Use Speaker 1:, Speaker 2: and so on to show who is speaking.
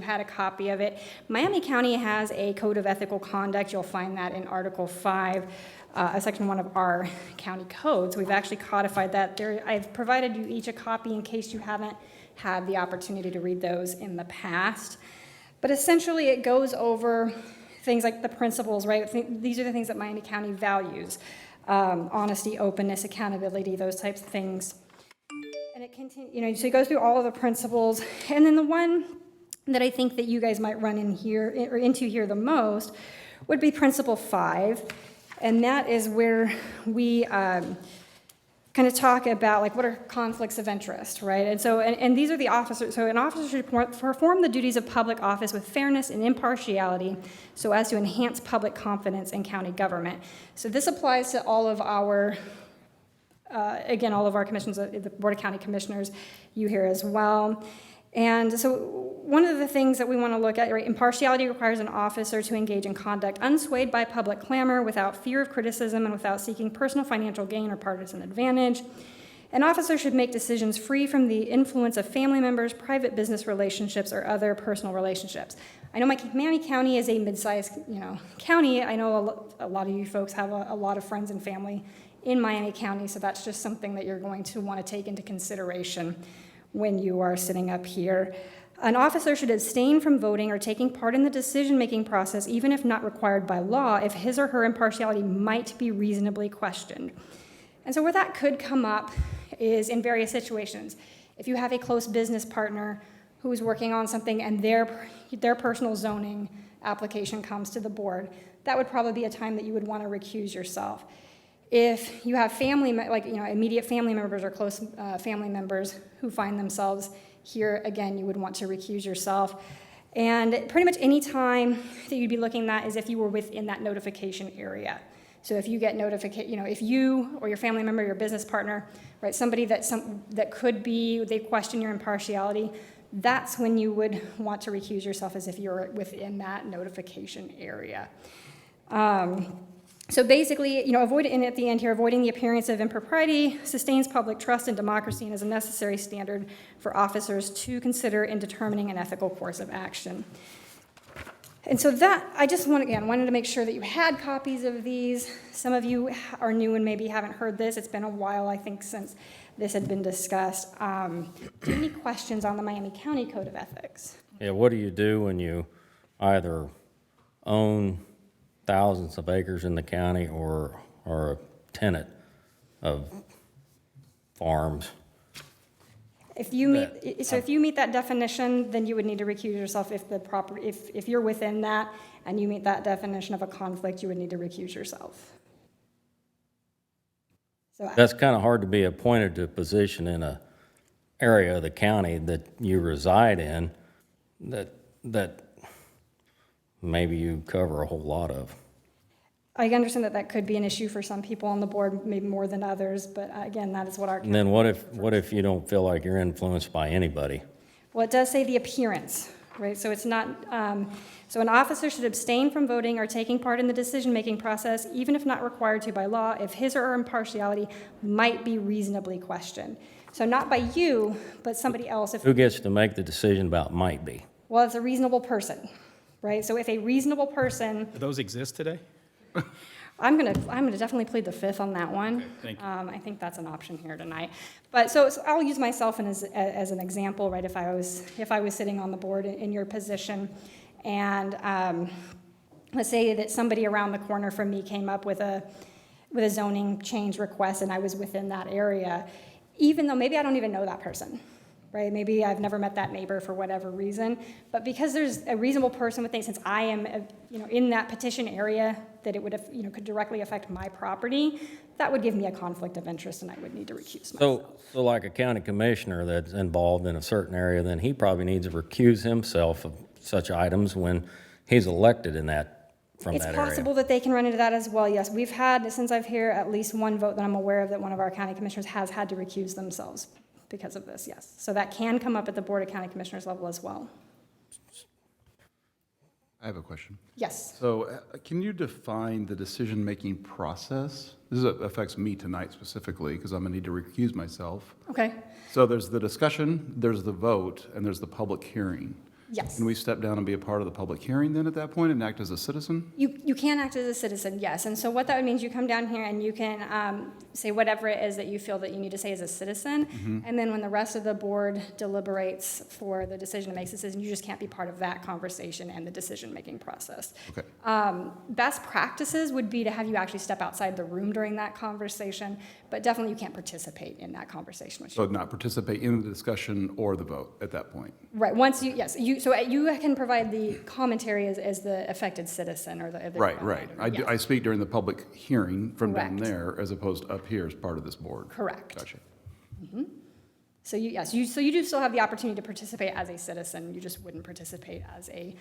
Speaker 1: had a copy of it. Miami County has a code of ethical conduct. You'll find that in Article 5, Section 1 of our county codes. We've actually codified that. I've provided you each a copy in case you haven't had the opportunity to read those in the past. But essentially, it goes over things like the principles, right? These are the things that Miami County values. Honesty, openness, accountability, those types of things. And it continues, so it goes through all of the principles. And then the one that I think that you guys might run in here or into here the most would be Principle 5. And that is where we kind of talk about like what are conflicts of interest, right? And so, and these are the officers. So an officer should perform the duties of public office with fairness and impartiality so as to enhance public confidence in county government. So this applies to all of our, again, all of our commissions, the Board of County Commissioners, you here as well. And so one of the things that we want to look at, right, impartiality requires an officer to engage in conduct unswayed by public clamor, without fear of criticism, and without seeking personal financial gain or partisan advantage. An officer should make decisions free from the influence of family members, private business relationships, or other personal relationships. I know Miami County is a mid-sized, county. I know a lot of you folks have a lot of friends and family in Miami County, so that's just something that you're going to want to take into consideration when you are sitting up here. An officer should abstain from voting or taking part in the decision-making process, even if not required by law, if his or her impartiality might be reasonably questioned. And so where that could come up is in various situations. If you have a close business partner who's working on something and their personal zoning application comes to the board, that would probably be a time that you would want to recuse yourself. If you have family, immediate family members or close family members who find themselves here, again, you would want to recuse yourself. And pretty much any time that you'd be looking at is if you were within that notification area. So if you get notification, if you or your family member, your business partner, right, somebody that could be, they question your impartiality, that's when you would want to recuse yourself, as if you're within that notification area. So basically, at the end here, avoiding the appearance of impropriety sustains public trust in democracy and is a necessary standard for officers to consider in determining an ethical course of action. And so that, I just wanted to make sure that you had copies of these. Some of you are new and maybe haven't heard this. It's been a while, I think, since this had been discussed. Do you have any questions on the Miami County Code of Ethics?
Speaker 2: Yeah, what do you do when you either own thousands of acres in the county or are a tenant of farms?
Speaker 1: If you meet that definition, then you would need to recuse yourself. If you're within that and you meet that definition of a conflict, you would need to recuse yourself. So
Speaker 2: that's kind of hard to be appointed to a position in a area of the county that you reside in that maybe you cover a whole lot of.
Speaker 1: I understand that could be an issue for some people on the board, maybe more than others, but again, that is what our...
Speaker 2: And then what if you don't feel like you're influenced by anybody?
Speaker 1: Well, it does say the appearance, right? So it's not... So an officer should abstain from voting or taking part in the decision-making process, even if not required to by law, if his or her impartiality might be reasonably questioned. So not by you, but somebody else.
Speaker 2: Who gets to make the decision about might be?
Speaker 1: Well, it's a reasonable person, right? So if a reasonable person...
Speaker 3: Do those exist today?
Speaker 1: I'm gonna definitely plead the fifth on that one.
Speaker 3: Okay, thank you.
Speaker 1: I think that's an option here tonight. But so I'll use myself as an example, right? If I was sitting on the board in your position, and let's say that somebody around the corner from me came up with a zoning change request, and I was within that area, even though maybe I don't even know that person. Right? Maybe I've never met that neighbor for whatever reason, but because there's a reasonable person with things, since I am, in that petition area, that it would, could directly affect my property, that would give me a conflict of interest, and I would need to recuse myself.
Speaker 2: So like a county commissioner that's involved in a certain area, then he probably needs to recuse himself of such items when he's elected in that from that area.
Speaker 1: It's possible that they can run into that as well. Yes, we've had since I've here at least one vote that I'm aware of that one of our county commissioners has had to recuse themselves because of this, yes. So that can come up at the Board of County Commissioners level as well.
Speaker 4: I have a question.
Speaker 1: Yes.
Speaker 4: So can you define the decision-making process? This affects me tonight specifically because I'm going to need to recuse myself.
Speaker 1: Okay.
Speaker 4: So there's the discussion, there's the vote, and there's the public hearing.
Speaker 1: Yes.
Speaker 4: Can we step down and be a part of the public hearing then at that point and act as a citizen?
Speaker 1: You can act as a citizen, yes. And so what that means, you come down here and you can say whatever it is that you feel that you need to say as a citizen. And then when the rest of the board deliberates for the decision to make decision, you just can't be part of that conversation and the decision-making process.
Speaker 4: Okay.
Speaker 1: Best practices would be to have you actually step outside the room during that conversation, but definitely you can't participate in that conversation. Which
Speaker 4: So not participate in the discussion or the vote at that point?
Speaker 1: Right, once you, yes, so you can provide the commentary as the affected citizen or the.
Speaker 4: Right, right.
Speaker 1: Yes.
Speaker 4: I speak during the public hearing from down
Speaker 1: Correct.
Speaker 4: there as opposed to up here as part of this board.
Speaker 1: Correct.
Speaker 4: Gotcha.
Speaker 1: So you do still have the opportunity to participate as a citizen, you just wouldn't participate as a